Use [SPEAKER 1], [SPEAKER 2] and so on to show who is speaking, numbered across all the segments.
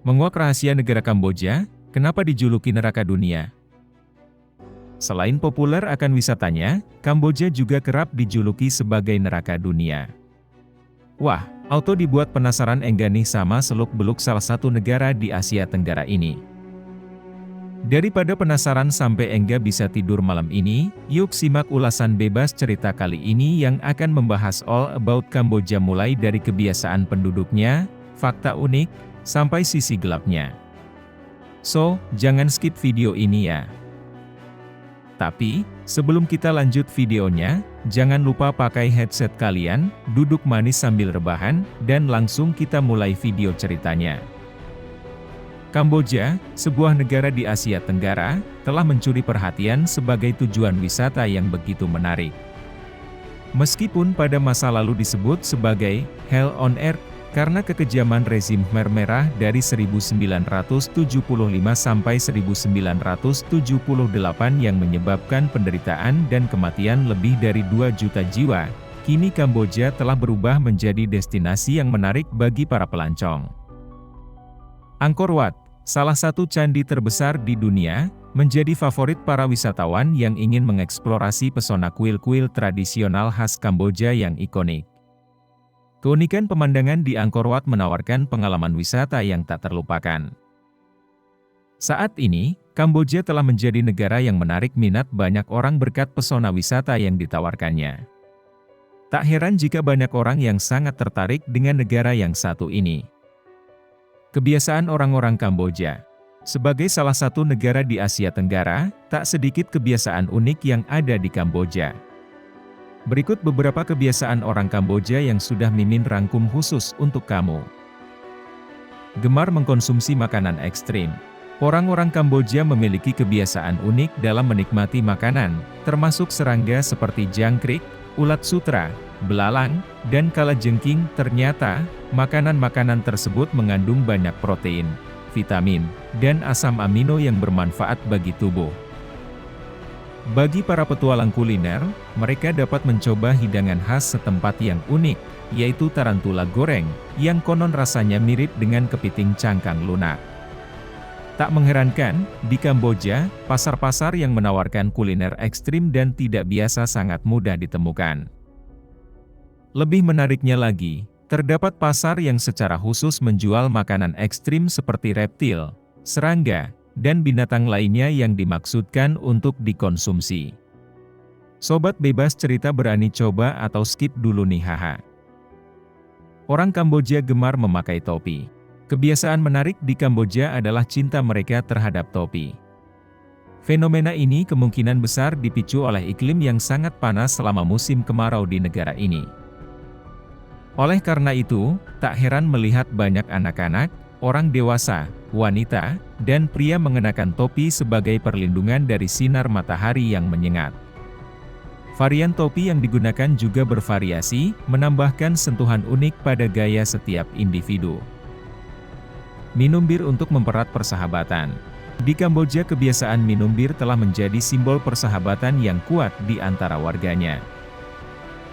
[SPEAKER 1] Menguak rahasia negara Kamboja, kenapa dijuluki neraka dunia? Selain populer akan wisatanya, Kamboja juga kerap dijuluki sebagai neraka dunia. Wah, auto dibuat penasaran enggak nih sama seluk-beluk salah satu negara di Asia Tenggara ini? Daripada penasaran sampai enggak bisa tidur malam ini, yuk simak ulasan bebas cerita kali ini yang akan membahas all about Kamboja mulai dari kebiasaan penduduknya, fakta unik, sampai sisi gelapnya. So, jangan skip video ini ya. Tapi, sebelum kita lanjut videonya, jangan lupa pakai headset kalian, duduk manis sambil rebahan, dan langsung kita mulai video ceritanya. Kamboja, sebuah negara di Asia Tenggara, telah mencuri perhatian sebagai tujuan wisata yang begitu menarik. Meskipun pada masa lalu disebut sebagai Hell on Earth, karena kekejaman rezim Khmer Merah dari 1975 sampai 1978 yang menyebabkan penderitaan dan kematian lebih dari 2 juta jiwa, kini Kamboja telah berubah menjadi destinasi yang menarik bagi para pelancong. Angkor Wat, salah satu candi terbesar di dunia, menjadi favorit para wisatawan yang ingin mengeksplorasi pesona kuil-kuil tradisional khas Kamboja yang ikonik. Keunikan pemandangan di Angkor Wat menawarkan pengalaman wisata yang tak terlupakan. Saat ini, Kamboja telah menjadi negara yang menarik minat banyak orang berkat pesona wisata yang ditawarkannya. Tak heran jika banyak orang yang sangat tertarik dengan negara yang satu ini. Kebiasaan orang-orang Kamboja. Sebagai salah satu negara di Asia Tenggara, tak sedikit kebiasaan unik yang ada di Kamboja. Berikut beberapa kebiasaan orang Kamboja yang sudah Mimin rangkum khusus untuk kamu. Gemar mengkonsumsi makanan ekstrim. Orang-orang Kamboja memiliki kebiasaan unik dalam menikmati makanan, termasuk serangga seperti jangkrik, ulat sutra, belalang, dan kalajengking. Ternyata, makanan-makanan tersebut mengandung banyak protein, vitamin, dan asam amino yang bermanfaat bagi tubuh. Bagi para petualang kuliner, mereka dapat mencoba hidangan khas setempat yang unik, yaitu tarantula goreng, yang konon rasanya mirip dengan kepiting cangkang lunak. Tak mengherankan, di Kamboja, pasar-pasar yang menawarkan kuliner ekstrim dan tidak biasa sangat mudah ditemukan. Lebih menariknya lagi, terdapat pasar yang secara khusus menjual makanan ekstrim seperti reptil, serangga, dan binatang lainnya yang dimaksudkan untuk dikonsumsi. Sobat bebas cerita berani coba atau skip dulu nih haha. Orang Kamboja gemar memakai topi. Kebiasaan menarik di Kamboja adalah cinta mereka terhadap topi. Fenomena ini kemungkinan besar dipicu oleh iklim yang sangat panas selama musim kemarau di negara ini. Oleh karena itu, tak heran melihat banyak anak-anak, orang dewasa, wanita, dan pria mengenakan topi sebagai perlindungan dari sinar matahari yang menyengat. Varian topi yang digunakan juga bervariasi, menambahkan sentuhan unik pada gaya setiap individu. Minum bir untuk mempererat persahabatan. Di Kamboja kebiasaan minum bir telah menjadi simbol persahabatan yang kuat di antara warganya.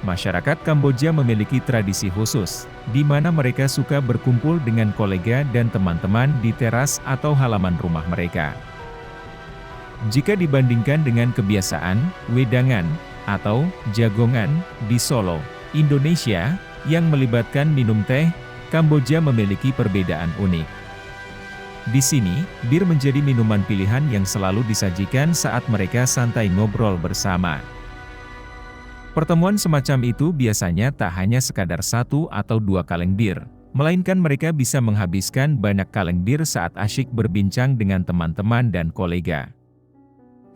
[SPEAKER 1] Masyarakat Kamboja memiliki tradisi khusus, di mana mereka suka berkumpul dengan kolega dan teman-teman di teras atau halaman rumah mereka. Jika dibandingkan dengan kebiasaan wedangan atau jagongan di Solo, Indonesia, yang melibatkan minum teh, Kamboja memiliki perbedaan unik. Di sini, bir menjadi minuman pilihan yang selalu disajikan saat mereka santai ngobrol bersama. Pertemuan semacam itu biasanya tak hanya sekadar 1 atau 2 kaleng bir, melainkan mereka bisa menghabiskan banyak kaleng bir saat asyik berbincang dengan teman-teman dan kolega.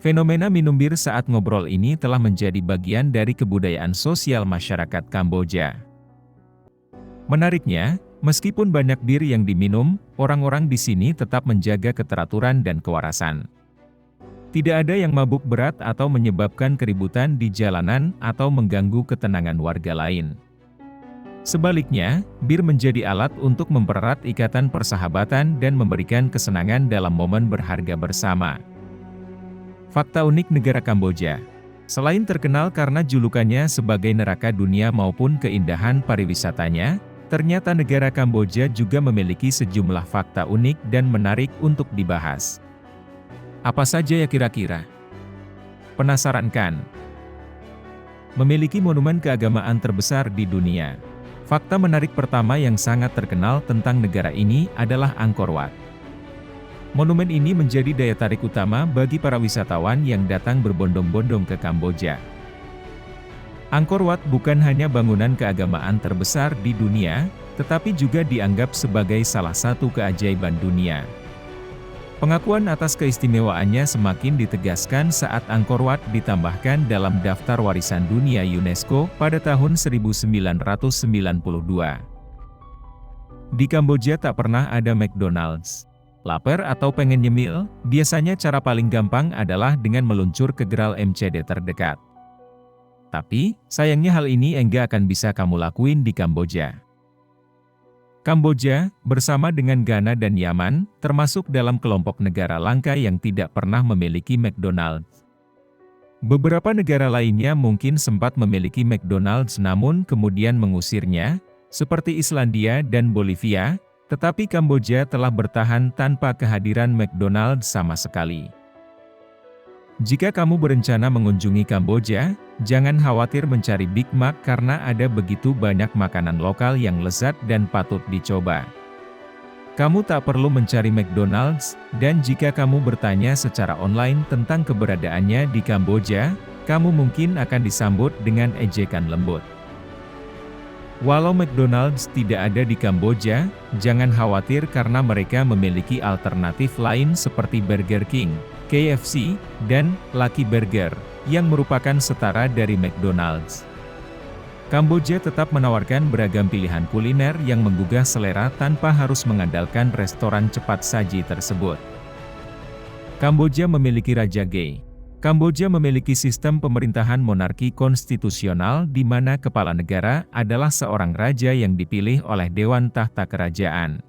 [SPEAKER 1] Fenomena minum bir saat ngobrol ini telah menjadi bagian dari kebudayaan sosial masyarakat Kamboja. Menariknya, meskipun banyak bir yang diminum, orang-orang di sini tetap menjaga keteraturan dan kewarasan. Tidak ada yang mabuk berat atau menyebabkan keributan di jalanan atau mengganggu ketenangan warga lain. Sebaliknya, bir menjadi alat untuk mempererat ikatan persahabatan dan memberikan kesenangan dalam momen berharga bersama. Fakta unik negara Kamboja. Selain terkenal karena julukannya sebagai neraka dunia maupun keindahan pariwisatanya, Ternyata negara Kamboja juga memiliki sejumlah fakta unik dan menarik untuk dibahas. Apa saja ya kira-kira? Penasaran kan? Memiliki monumen keagamaan terbesar di dunia. Fakta menarik pertama yang sangat terkenal tentang negara ini adalah Angkor Wat. Monumen ini menjadi daya tarik utama bagi para wisatawan yang datang berbondong-bondong ke Kamboja. Angkor Wat bukan hanya bangunan keagamaan terbesar di dunia, tetapi juga dianggap sebagai salah satu keajaiban dunia. Pengakuan atas keistimewaannya semakin ditegaskan saat Angkor Wat ditambahkan dalam daftar warisan dunia UNESCO pada tahun 1992. Di Kamboja tak pernah ada McDonald's. Lapar atau pengen nyemil, biasanya cara paling gampang adalah dengan meluncur ke gerai McD terdekat. Tapi, sayangnya hal ini enggak akan bisa kamu lakuin di Kamboja. Kamboja, bersama dengan Ghana dan Yaman, termasuk dalam kelompok negara langka yang tidak pernah memiliki McDonald's. Beberapa negara lainnya mungkin sempat memiliki McDonald's namun kemudian mengusirnya, seperti Islandia dan Bolivia, tetapi Kamboja telah bertahan tanpa kehadiran McDonald's sama sekali. Jika kamu berencana mengunjungi Kamboja, jangan khawatir mencari Big Mac karena ada begitu banyak makanan lokal yang lezat dan patut dicoba. Kamu tak perlu mencari McDonald's, dan jika kamu bertanya secara online tentang keberadaannya di Kamboja, kamu mungkin akan disambut dengan ejekan lembut. Walau McDonald's tidak ada di Kamboja, jangan khawatir karena mereka memiliki alternatif lain seperti Burger King, KFC, dan Lucky Burger, yang merupakan setara dari McDonald's. Kamboja tetap menawarkan beragam pilihan kuliner yang menggugah selera tanpa harus mengandalkan restoran cepat saji tersebut. Kamboja memiliki Raja Gay. Kamboja memiliki sistem pemerintahan monarki konstitusional di mana kepala negara adalah seorang raja yang dipilih oleh Dewan Tahta Kerajaan.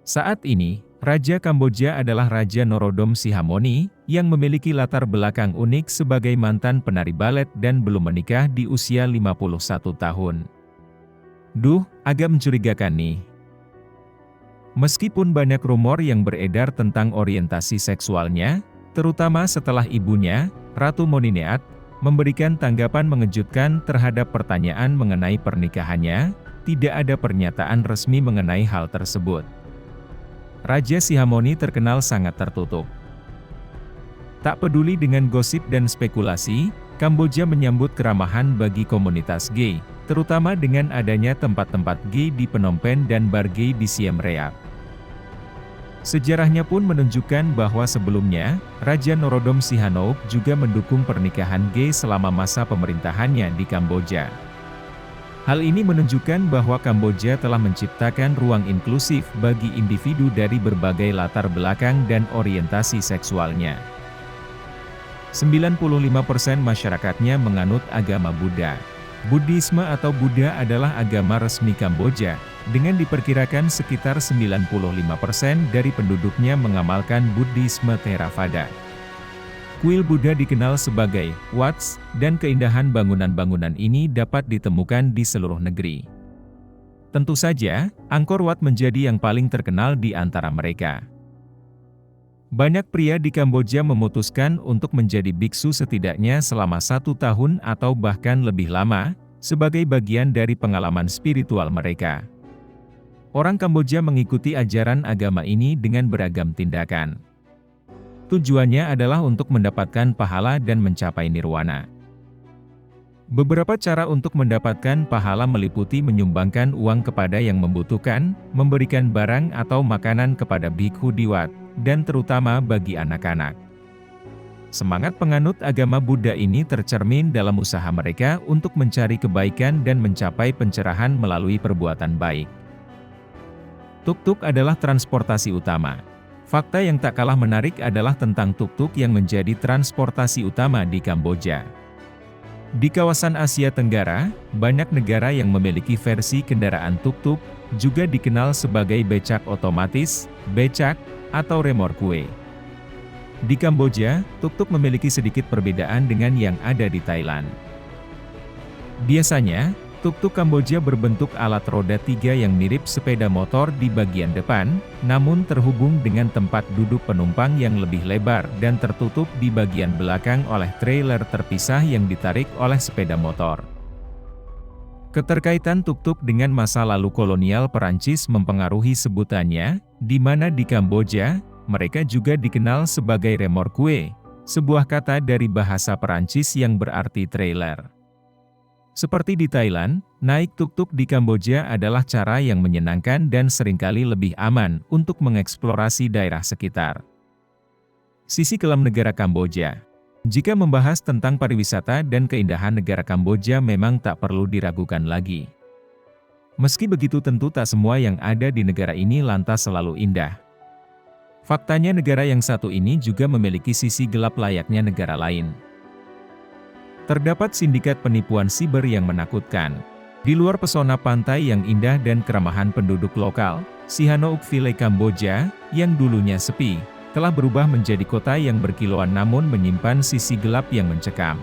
[SPEAKER 1] Saat ini, Raja Kamboja adalah Raja Norodom Sihamoni, yang memiliki latar belakang unik sebagai mantan penari balet dan belum menikah di usia 51 tahun. Duh, agak mencurigakan nih. Meskipun banyak rumor yang beredar tentang orientasi seksualnya, terutama setelah ibunya, Ratu Monineat, memberikan tanggapan mengejutkan terhadap pertanyaan mengenai pernikahannya, tidak ada pernyataan resmi mengenai hal tersebut. Raja Sihamoni terkenal sangat tertutup. Tak peduli dengan gosip dan spekulasi, Kamboja menyambut keramahan bagi komunitas gay, terutama dengan adanya tempat-tempat gay di Phnom Penh dan bar gay di Siem Reap. Sejarahnya pun menunjukkan bahwa sebelumnya, Raja Norodom Sihanouk juga mendukung pernikahan gay selama masa pemerintahannya di Kamboja. Hal ini menunjukkan bahwa Kamboja telah menciptakan ruang inklusif bagi individu dari berbagai latar belakang dan orientasi seksualnya. 95% masyarakatnya menganut agama Buddha. Buddhisme atau Buddha adalah agama resmi Kamboja, dengan diperkirakan sekitar 95% dari penduduknya mengamalkan Buddhisme Theravada. Kuil Buddha dikenal sebagai Wats, dan keindahan bangunan-bangunan ini dapat ditemukan di seluruh negeri. Tentu saja, Angkor Wat menjadi yang paling terkenal di antara mereka. Banyak pria di Kamboja memutuskan untuk menjadi biksu setidaknya selama 1 tahun atau bahkan lebih lama, sebagai bagian dari pengalaman spiritual mereka. Orang Kamboja mengikuti ajaran agama ini dengan beragam tindakan. Tujuannya adalah untuk mendapatkan pahala dan mencapai nirwana. Beberapa cara untuk mendapatkan pahala meliputi menyumbangkan uang kepada yang membutuhkan, memberikan barang atau makanan kepada bhikkhu di wat, dan terutama bagi anak-anak. Semangat penganut agama Buddha ini tercermin dalam usaha mereka untuk mencari kebaikan dan mencapai pencerahan melalui perbuatan baik. Tuk-tuk adalah transportasi utama. Fakta yang tak kalah menarik adalah tentang tuk-tuk yang menjadi transportasi utama di Kamboja. Di kawasan Asia Tenggara, banyak negara yang memiliki versi kendaraan tuk-tuk, juga dikenal sebagai becak otomatis, becak, atau remorque. Di Kamboja, tuk-tuk memiliki sedikit perbedaan dengan yang ada di Thailand. Biasanya, Tuk-tuk Kamboja berbentuk alat roda 3 yang mirip sepeda motor di bagian depan, namun terhubung dengan tempat duduk penumpang yang lebih lebar dan tertutup di bagian belakang oleh trailer terpisah yang ditarik oleh sepeda motor. Keterkaitan tuk-tuk dengan masa lalu kolonial Perancis mempengaruhi sebutannya, di mana di Kamboja, mereka juga dikenal sebagai remorque, sebuah kata dari bahasa Perancis yang berarti trailer. Seperti di Thailand, naik tuk-tuk di Kamboja adalah cara yang menyenangkan dan seringkali lebih aman untuk mengeksplorasi daerah sekitar. Sisi kelam negara Kamboja. Jika membahas tentang pariwisata dan keindahan negara Kamboja memang tak perlu diragukan lagi. Meski begitu tentu tak semua yang ada di negara ini lantas selalu indah. Faktanya negara yang satu ini juga memiliki sisi gelap layaknya negara lain. Terdapat sindikat penipuan siber yang menakutkan. Di luar pesona pantai yang indah dan keramahan penduduk lokal, Sihanoukville Kamboja, yang dulunya sepi, telah berubah menjadi kota yang berkilauan namun menyimpan sisi gelap yang mencekam.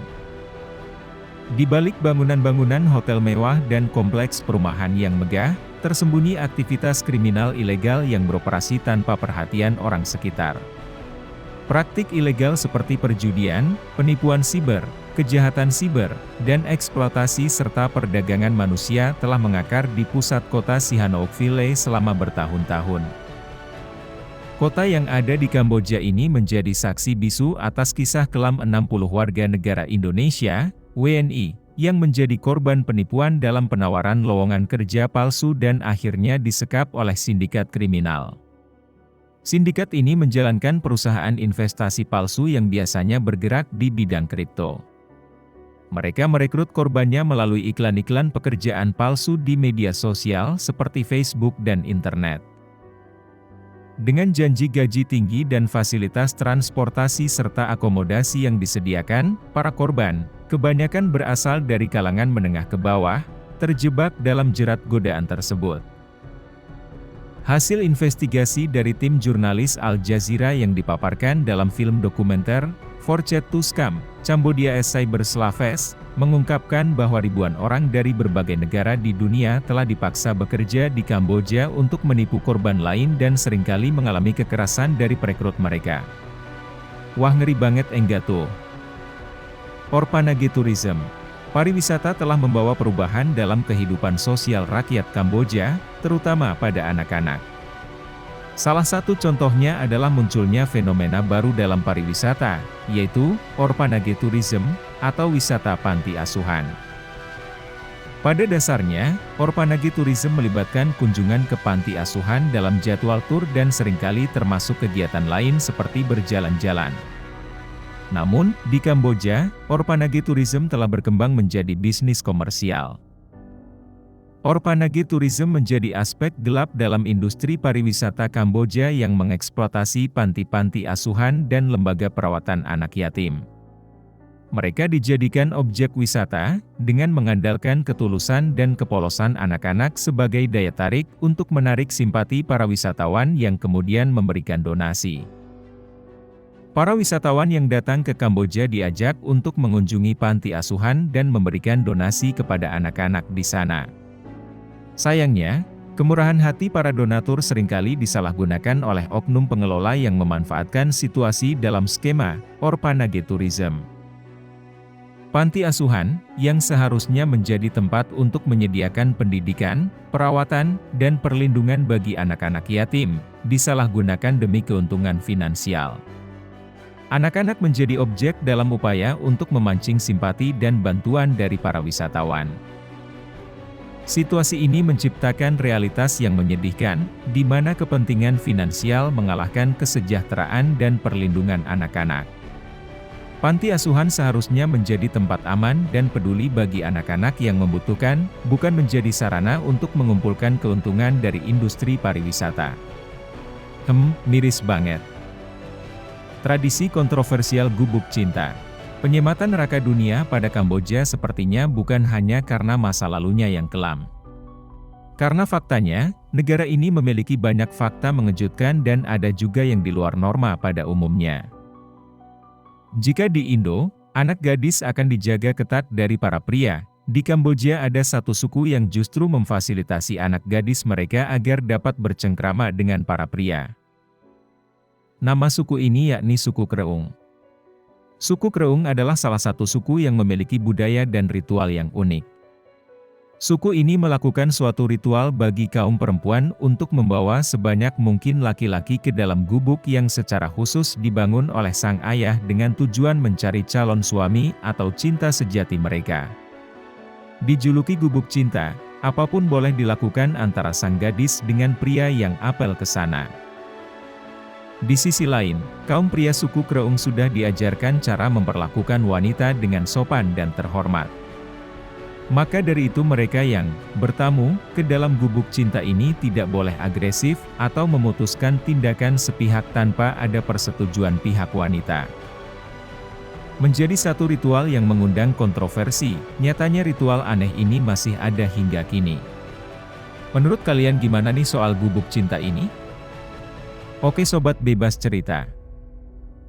[SPEAKER 1] Di balik bangunan-bangunan hotel mewah dan kompleks perumahan yang megah, tersembunyi aktivitas kriminal ilegal yang beroperasi tanpa perhatian orang sekitar. Praktik ilegal seperti perjudian, penipuan siber, kejahatan siber, dan eksploitasi serta perdagangan manusia telah mengakar di pusat kota Sihanoukville selama bertahun-tahun. Kota yang ada di Kamboja ini menjadi saksi bisu atas kisah kelam 60 warga negara Indonesia, WNI, yang menjadi korban penipuan dalam penawaran lowongan kerja palsu dan akhirnya disekap oleh sindikat kriminal. Sindikat ini menjalankan perusahaan investasi palsu yang biasanya bergerak di bidang kripto. Mereka merekrut korbannya melalui iklan-iklan pekerjaan palsu di media sosial seperti Facebook dan internet. Dengan janji gaji tinggi dan fasilitas transportasi serta akomodasi yang disediakan, para korban, kebanyakan berasal dari kalangan menengah ke bawah, terjebak dalam jerat godaan tersebut. Hasil investigasi dari tim jurnalis Al Jazeera yang dipaparkan dalam film dokumenter, Forced to Scam, Cambodia as Cyberslaves, mengungkapkan bahwa ribuan orang dari berbagai negara di dunia telah dipaksa bekerja di Kamboja untuk menipu korban lain dan seringkali mengalami kekerasan dari perekrut mereka. Wah ngeri banget enggak tuh? Orphanage Tourism. Pariwisata telah membawa perubahan dalam kehidupan sosial rakyat Kamboja, terutama pada anak-anak. Salah satu contohnya adalah munculnya fenomena baru dalam pariwisata, yaitu Orphanage Tourism, atau wisata panti asuhan. Pada dasarnya, Orphanage Tourism melibatkan kunjungan ke panti asuhan dalam jadwal tur dan seringkali termasuk kegiatan lain seperti berjalan-jalan. Namun, di Kamboja, Orphanage Tourism telah berkembang menjadi bisnis komersial. Orphanage Tourism menjadi aspek gelap dalam industri pariwisata Kamboja yang mengeksploitasi panti-panti asuhan dan lembaga perawatan anak yatim. Mereka dijadikan objek wisata, dengan mengandalkan ketulusan dan kepolosan anak-anak sebagai daya tarik untuk menarik simpati para wisatawan yang kemudian memberikan donasi. Para wisatawan yang datang ke Kamboja diajak untuk mengunjungi panti asuhan dan memberikan donasi kepada anak-anak di sana. Sayangnya, kemurahan hati para donatur seringkali disalahgunakan oleh oknum pengelola yang memanfaatkan situasi dalam skema Orphanage Tourism. Panti asuhan, yang seharusnya menjadi tempat untuk menyediakan pendidikan, perawatan, dan perlindungan bagi anak-anak yatim, disalahgunakan demi keuntungan finansial. Anak-anak menjadi objek dalam upaya untuk memancing simpati dan bantuan dari para wisatawan. Situasi ini menciptakan realitas yang menyedihkan, di mana kepentingan finansial mengalahkan kesejahteraan dan perlindungan anak-anak. Panti asuhan seharusnya menjadi tempat aman dan peduli bagi anak-anak yang membutuhkan, bukan menjadi sarana untuk mengumpulkan keuntungan dari industri pariwisata. Miris banget. Tradisi kontroversial Gubuk Cinta. Penyematan neraka dunia pada Kamboja sepertinya bukan hanya karena masa lalunya yang kelam. Karena faktanya, negara ini memiliki banyak fakta mengejutkan dan ada juga yang di luar norma pada umumnya. Jika di Indo, anak gadis akan dijaga ketat dari para pria, Di Kamboja ada satu suku yang justru memfasilitasi anak gadis mereka agar dapat bercengkrama dengan para pria. Nama suku ini yakni suku Kreung. Suku Kreung adalah salah satu suku yang memiliki budaya dan ritual yang unik. Suku ini melakukan suatu ritual bagi kaum perempuan untuk membawa sebanyak mungkin laki-laki ke dalam gubuk yang secara khusus dibangun oleh sang ayah dengan tujuan mencari calon suami atau cinta sejati mereka. Dijuluki gubuk cinta, apapun boleh dilakukan antara sang gadis dengan pria yang apel ke sana. Di sisi lain, kaum pria suku Kreung sudah diajarkan cara memperlakukan wanita dengan sopan dan terhormat. Maka dari itu mereka yang bertamu ke dalam gubuk cinta ini tidak boleh agresif atau memutuskan tindakan sepihak tanpa ada persetujuan pihak wanita. Menjadi satu ritual yang mengundang kontroversi, nyatanya ritual aneh ini masih ada hingga kini. Menurut kalian gimana nih soal gubuk cinta ini? Oke sobat bebas cerita.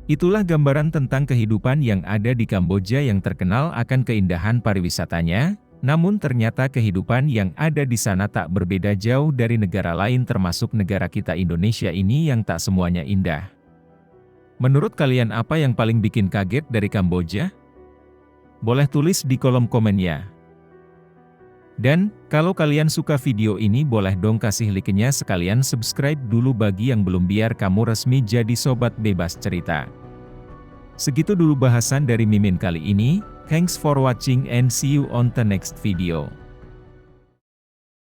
[SPEAKER 1] Itulah gambaran tentang kehidupan yang ada di Kamboja yang terkenal akan keindahan pariwisatanya, namun ternyata kehidupan yang ada di sana tak berbeda jauh dari negara lain termasuk negara kita Indonesia ini yang tak semuanya indah. Menurut kalian apa yang paling bikin kaget dari Kamboja? Boleh tulis di kolom komennya. Dan, kalau kalian suka video ini boleh dong kasih like-nya sekalian subscribe dulu bagi yang belum biar kamu resmi jadi sobat bebas cerita. Segitu dulu bahasan dari Mimin kali ini, thanks for watching and see you on the next video.